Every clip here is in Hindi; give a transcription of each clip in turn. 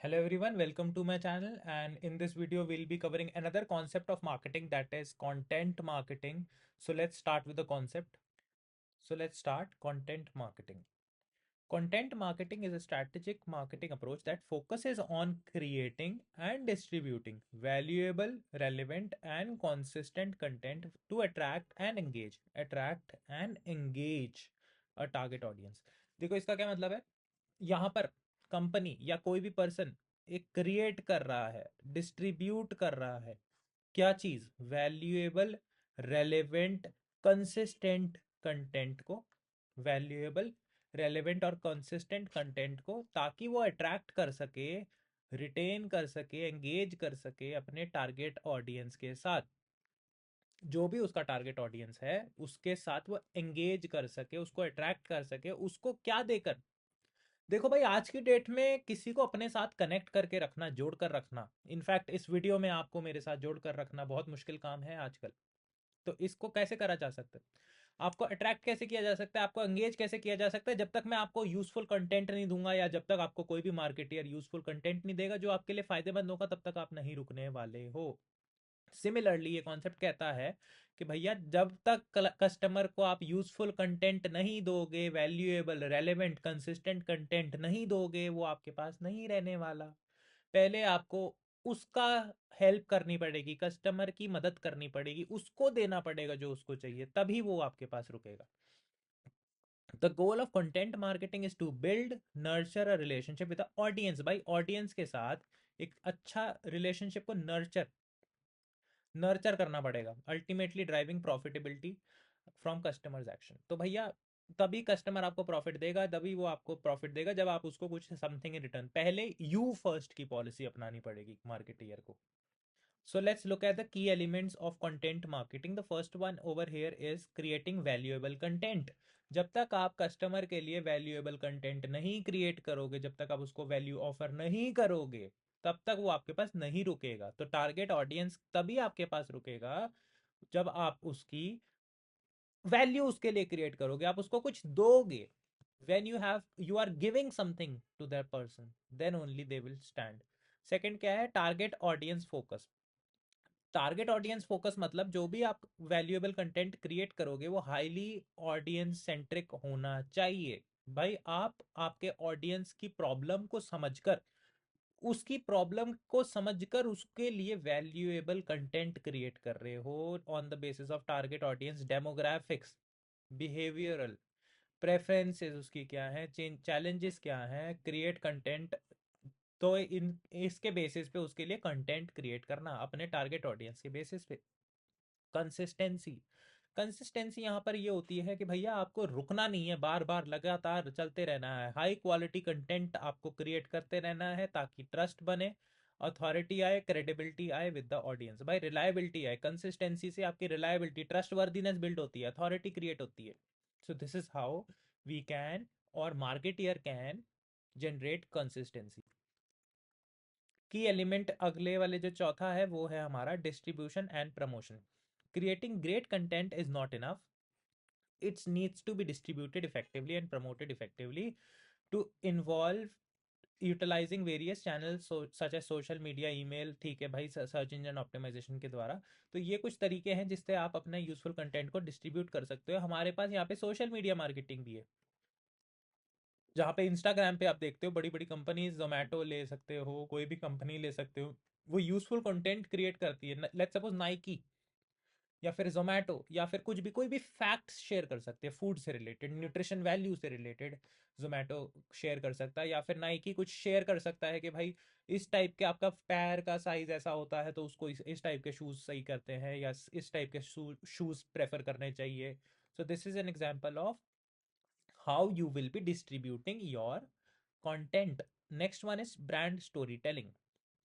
Hello everyone, welcome to my channel, and in this video we'll be covering another concept of marketing, that is content marketing. So let's start with the concept. So let's start content marketing. Content marketing is a strategic marketing approach that focuses on creating and distributing valuable, relevant and consistent content to attract and engage a target audience. देखो इसका क्या मतलब है। यहाँ पर कंपनी या कोई भी पर्सन एक क्रिएट कर रहा है, डिस्ट्रीब्यूट कर रहा है, क्या चीज, वैल्यूएबल, रेलेवेंट, कंसिस्टेंट कंटेंट को, वैल्यूएबल, रेलेवेंट और कंसिस्टेंट कंटेंट को, ताकि वो अट्रैक्ट कर सके, रिटेन कर सके, एंगेज कर सके अपने टारगेट ऑडियंस के साथ। जो भी उसका टारगेट ऑडियंस है उसके साथ वो एंगेज कर सके, उसको अट्रैक्ट कर सके, उसको क्या देकर। देखो भाई, आज की डेट में किसी को अपने साथ कनेक्ट करके रखना, जोड़ कर रखना, इनफैक्ट इस वीडियो में आपको मेरे साथ जोड़ कर रखना बहुत मुश्किल काम है आजकल। तो इसको कैसे करा जा सकता है, आपको अट्रैक्ट कैसे किया जा सकता है, आपको एंगेज कैसे किया जा सकता है, जब तक मैं आपको यूजफुल कंटेंट नहीं दूंगा या जब तक आपको कोई भी मार्केटियर यूजफुल कंटेंट नहीं देगा जो आपके लिए फायदेमंद होगा, तब तक आप नहीं रुकने वाले हो। सिमिलरली ये कॉन्सेप्ट कहता है कि भैया, जब तक कस्टमर को आप यूजफुल कंटेंट नहीं दोगे, वैल्यूएबल, रेलेवेंट, कंसिस्टेंट कंटेंट नहीं दोगे, वो आपके पास नहीं रहने वाला। पहले आपको उसका हेल्प करनी पड़ेगी, कस्टमर की मदद करनी पड़ेगी, उसको देना पड़ेगा जो उसको चाहिए, तभी वो आपके पास रुकेगा। The goal of content marketing is to build, nurture a relationship with audience. भाई ऑडियंस के साथ एक अच्छा रिलेशनशिप को नर्चर नर्चर करना पड़ेगा, ultimately driving profitability from customers action. तो भैया, तभी कस्टमर आपको प्रॉफिट देगा, तभी वो आपको प्रॉफिट देगा जब आप उसको कुछ समथिंग इन रिटर्न, पहले यू फर्स्ट की पॉलिसी अपनानी पड़ेगी मार्केटियर को। So let's look at the key elements of content marketing. The first one over here is creating valuable content. जब तक आप कस्टमर के लिए वैल्यूएबल कंटेंट नहीं क्रिएट करोगे, जब तक आप उसको वैल्यू ऑफर नहीं करोगे, तब तक वो आपके पास नहीं रुकेगा। तो टारगेट ऑडियंस तभी आपके पास रुकेगा जब आप उसकी वैल्यू उसके लिए क्रिएट करोगे, आप उसको कुछ दोगे। when you are giving something to that person, then only they will stand. Second क्या है, target audience focus. Target audience focus मतलब जो भी आप वैल्यूएबल कंटेंट क्रिएट करोगे वो हाईली ऑडियंस सेंट्रिक होना चाहिए। भाई आप आपके ऑडियंस की प्रॉब्लम को समझकर, उसके लिए वैल्यूएबल कंटेंट क्रिएट कर रहे हो on the basis of target audience demographics, behavioural preferences उसकी क्या है, चैलेंजेस क्या है, क्रिएट कंटेंट। तो इन इसके बेसिस पे उसके लिए कंटेंट क्रिएट करना अपने टारगेट ऑडियंस के बेसिस पे। कंसिस्टेंसी, कंसिस्टेंसी यहाँ पर ये होती है कि भैया आपको रुकना नहीं है, बार बार लगातार चलते रहना है, हाई क्वालिटी कंटेंट आपको क्रिएट करते रहना है ताकि ट्रस्ट बने, अथॉरिटी आए, क्रेडिबिलिटी आए विद द ऑडियंस। भाई रिलायबिलिटी आए, कंसिस्टेंसी से आपकी रिलायबिलिटी, ट्रस्ट वर्दीनेस बिल्ड होती है, अथॉरिटी क्रिएट होती है। So this is how we can, और marketer can generate consistency. Key element अगले वाले जो चौथा है वो है हमारा distribution and promotion. Creating great content is not enough, it's needs to be distributed effectively and promoted effectively to involve utilising various channels such as social media, email, ठीक है भाई, सर्च इंजन ऑप्टिमाइजेशन के द्वारा। तो ये कुछ तरीके हैं जिससे आप अपने यूजफुल कंटेंट को डिस्ट्रीब्यूट कर सकते हो। हमारे पास यहाँ पे सोशल मीडिया मार्केटिंग भी है, जहाँ पे इंस्टाग्राम पे आप देखते हो बड़ी बड़ी कंपनीज, जोमेटो ले सकते हो, कोई भी कंपनी ले सकते हो, वो यूजफुल कंटेंट क्रिएट करती है। लेट्स सपोज नाइकी या फिर जोमेटो या फिर कुछ भी, कोई भी फैक्ट्स शेयर कर सकते हैं फूड से रिलेटेड, न्यूट्रिशन वैल्यू से रिलेटेड, जोमेटो शेयर कर सकता है। या फिर नाइकी कुछ शेयर कर सकता है कि भाई इस टाइप के आपका पैर का साइज ऐसा होता है तो उसको इस टाइप के शूज सही करते हैं, या इस टाइप के शूज प्रेफर करने चाहिए। सो this is an example of how you will be distributing your content. Next one is brand storytelling.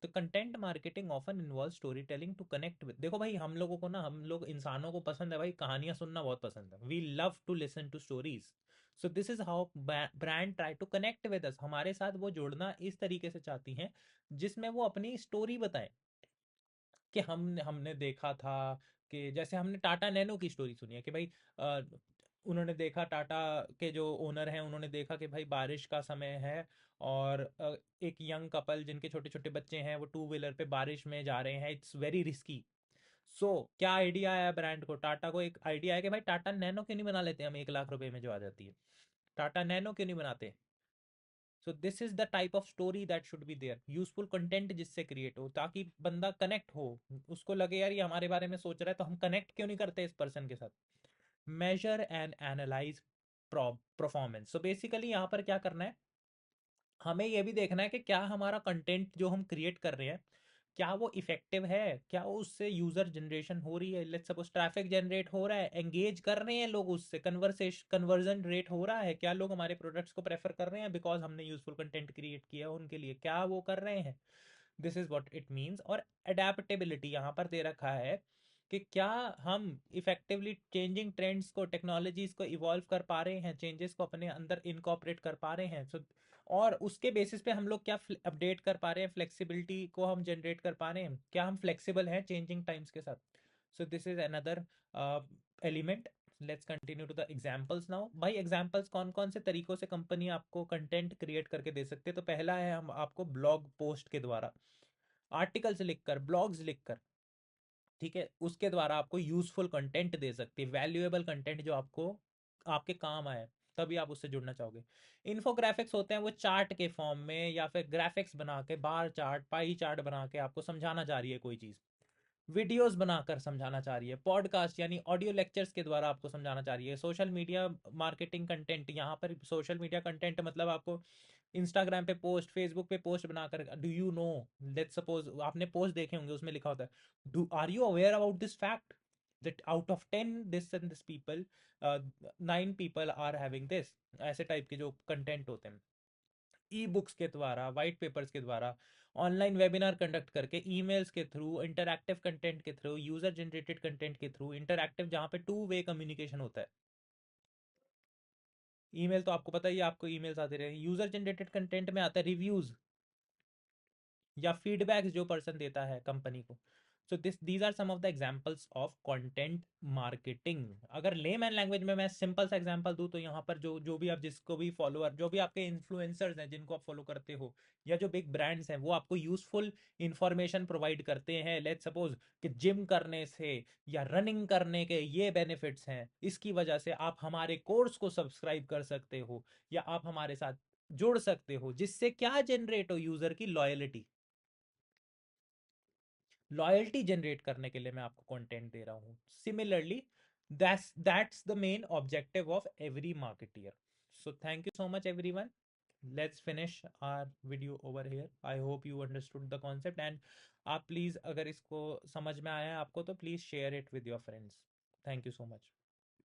तो content marketing often involve story telling to connect with. देखो भाई, हम लोगों को ना, हम लोग इंसानों को पसंद है भाई, कहानियां सुनना बहुत पसंद है, we love to listen to stories. So this is how brand try to connect with us, हमारे साथ वो जुड़ना इस तरीके से चाहती हैं जिसमें वो अपनी स्टोरी बताएं कि हमने हमने देखा था कि जैसे हमने टाटा नैनो की स्टोरी सुनी है कि भाई उन्होंने देखा, टाटा के जो ओनर हैं उन्होंने देखा कि भाई बारिश का समय है, और एक यंग कपल जिनके छोटे छोटे बच्चे हैं वो टू व्हीलर पे बारिश में जा रहे हैं, इट्स वेरी रिस्की। सो क्या आइडिया आया ब्रांड को, टाटा को एक आइडिया है कि भाई टाटा नैनो क्यों नहीं बना लेते हम, 1 लाख रुपए में जो आ जाती है, टाटा नैनो क्यों नहीं बनाते। So this is the type of story that should be there, useful content जिससे क्रिएट हो ताकि बंदा कनेक्ट हो, उसको लगे यार ये हमारे बारे में सोच रहा है तो हम कनेक्ट क्यों नहीं करते इस पर्सन के साथ। Measure and analyse performance. So basically यहाँ पर क्या करना है, हमें ये भी देखना है कि क्या हमारा कंटेंट जो हम क्रिएट कर रहे हैं क्या वो इफेक्टिव है, क्या वो उससे यूजर जनरेशन हो रही है, लेट्स सपोज ट्रैफिक जनरेट हो रहा है, एंगेज कर रहे हैं लोग उससे, कन्वर्सेशन कन्वर्जन रेट हो रहा है, क्या लोग हमारे प्रोडक्ट्स को प्रेफर कर रहे हैं बिकॉज हमने यूजफुल कंटेंट क्रिएट किया है उनके लिए, क्या वो कर रहे हैं। This is what it means. और अडेप्टेबिलिटी यहाँ पर दे रखा है कि क्या हम इफेक्टिवली चेंजिंग ट्रेंड्स को, टेक्नोलॉजीज को इवॉल्व कर पा रहे हैं, चेंजेस को अपने अंदर इनकॉपरेट कर पा रहे हैं। सो और उसके बेसिस पे हम लोग क्या अपडेट कर पा रहे हैं, फ्लेक्सिबिलिटी को हम जनरेट कर पा रहे हैं, क्या हम फ्लेक्सिबल हैं चेंजिंग टाइम्स के साथ। So this is another element. Let's continue to the examples now. भाई एग्जांपल्स कौन कौन से तरीकों से कंपनी आपको कंटेंट क्रिएट करके दे सकते हैं, तो पहला है हम आपको ब्लॉग पोस्ट के द्वारा, आर्टिकल्स लिखकर, ब्लॉग्स लिखकर, ठीक है, उसके द्वारा आपको यूजफुल कंटेंट दे सकती है, वैल्यूएबल कंटेंट जो आपको आपके काम आए, तभी आप उससे जुड़ना चाहोगे। इन्फोग्राफिक्स होते हैं वो चार्ट के फॉर्म में या फिर ग्राफिक्स बना के, बार चार्ट, पाई चार्ट बना के आपको समझाना चाह रही है कोई चीज़, वीडियोस बनाकर समझाना चाह रही है, पॉडकास्ट यानी ऑडियो लेक्चर्स के द्वारा आपको समझाना चाह रही है, सोशल मीडिया मार्केटिंग कंटेंट। यहाँ पर सोशल मीडिया कंटेंट मतलब आपको इंस्टाग्राम पे पोस्ट, फेसबुक पे पोस्ट बनाकर, do you know, let's suppose आपने पोस्ट देखे होंगे उसमें लिखा होता है, do are you aware about this fact that out of 10 this and this people, 9 people are having this, ऐसे टाइप के जो कंटेंट होते हैं। ई बुक्स के द्वारा, वाइट पेपर्स के द्वारा, ऑनलाइन वेबिनार कंडक्ट करके, ईमेल्स के थ्रू, इंटरैक्टिव कंटेंट के थ्रू, यूजर जनरेटेड कंटेंट के थ्रू, इंटरैक्टिव जहाँ पे टू वे कम्युनिकेशन होता है। ईमेल तो आपको पता ही है, आपको ईमेल्स आते रहे। यूजर जनरेटेड कंटेंट में आता है रिव्यूज या फीडबैक जो पर्सन देता है कंपनी को। So these are some of the examples of content marketing. अगर लेमैन लैंग्वेज में मैं सिंपल सा एग्जांपल दूं तो यहाँ पर जो जो भी आप, जिसको भी फॉलोअर, जो भी आपके इन्फ्लुएंसर्स हैं जिनको आप फॉलो करते हो, या जो बिग ब्रांड्स हैं वो आपको यूजफुल इंफॉर्मेशन प्रोवाइड करते हैं, लेट्स सपोज कि जिम करने से या रनिंग करने के ये बेनिफिट्स हैं, इसकी वजह से आप हमारे कोर्स को सब्सक्राइब कर सकते हो या आप हमारे साथ जुड़ सकते हो, जिससे क्या जनरेट हो, यूजर की लॉयलिटी। लॉयल्टी जनरेट करने के लिए मैं आपको कंटेंट दे रहा हूँ। Similarly that's the main objective of every marketer. So thank you so much everyone, let's finish our video over here. I hope you understood the concept, and आप प्लीज, अगर इसको समझ में आया है आपको, तो please share it with your friends. Thank you so much.